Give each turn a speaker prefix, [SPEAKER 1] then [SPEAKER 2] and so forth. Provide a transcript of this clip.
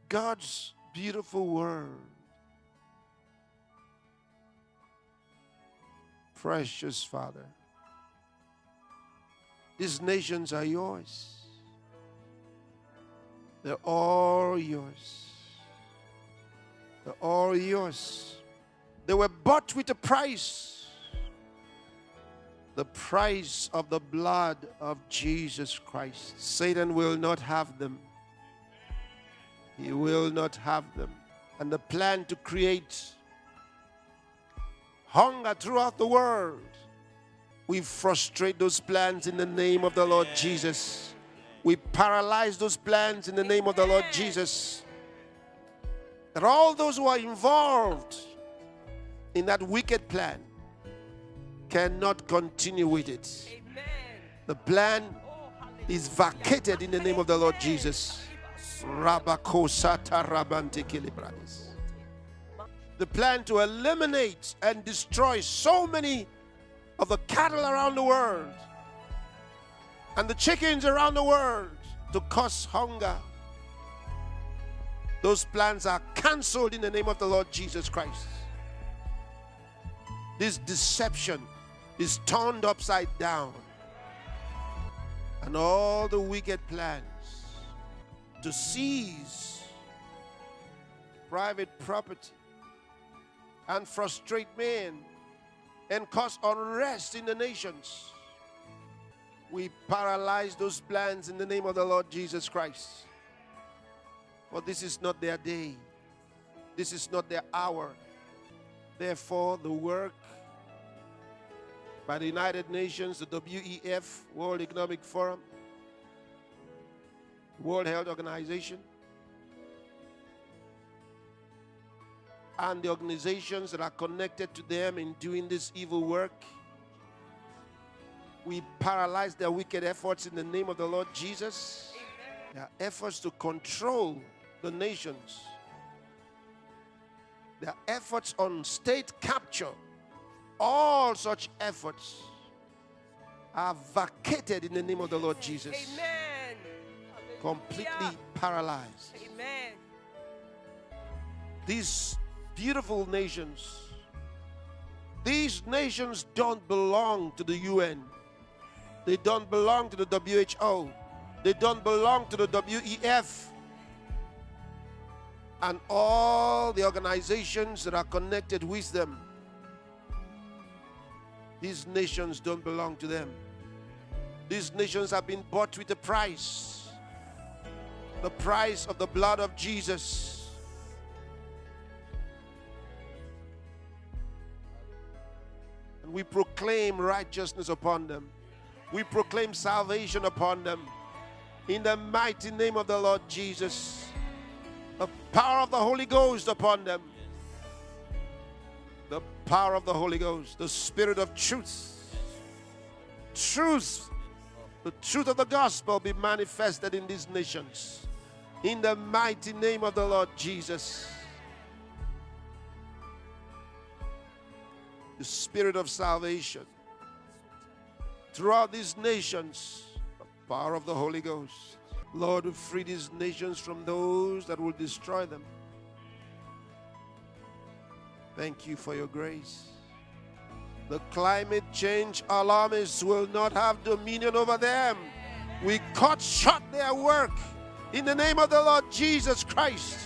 [SPEAKER 1] God's beautiful word. Precious Father, these nations are yours. They're all yours. They're all yours. They were bought with a price. The price of the blood of Jesus Christ. Satan will not have them. He will not have them. And the plan to create hunger throughout the world, we frustrate those plans in the name of the Lord Jesus. We paralyze those plans in the name of the Lord Jesus. That all those who are involved in that wicked plan cannot continue with it. The plan is vacated in the name of the Lord Jesus. The plan to eliminate and destroy so many of the cattle around the world and the chickens around the world to cause hunger. Those plans are cancelled in the name of the Lord Jesus Christ. This deception is turned upside down. And all the wicked plans to seize private property and frustrate men and cause unrest in the nations, we paralyze those plans in the name of the Lord Jesus Christ. For this is not their day. This is not their hour. Therefore, the work by the United Nations, the WEF, World Economic Forum, World Health Organization, and the organizations that are connected to them in doing this evil work, we paralyze their wicked efforts in the name of the Lord Jesus. Their efforts to control the nations, their efforts on state capture, all such efforts are vacated in the name of the Lord Jesus.
[SPEAKER 2] Amen.
[SPEAKER 1] Completely paralyzed.
[SPEAKER 2] Amen.
[SPEAKER 1] These beautiful nations, these nations don't belong to the UN. They don't belong to the WHO. They don't belong to the WEF. And all the organizations that are connected with them. These nations don't belong to them. These nations have been bought with a price. The price of the blood of Jesus. And we proclaim righteousness upon them. We proclaim salvation upon them. In the mighty name of the Lord Jesus. The power of the Holy Ghost upon them. The power of the Holy Ghost. The Spirit of truth. Truth. The truth of the gospel be manifested in these nations. In the mighty name of the Lord Jesus. The Spirit of salvation. Throughout these nations, the power of the Holy Ghost. Lord, we free these nations from those that will destroy them. Thank you for your grace. The climate change alarmists will not have dominion over them. We cut short their work in the name of the Lord Jesus Christ.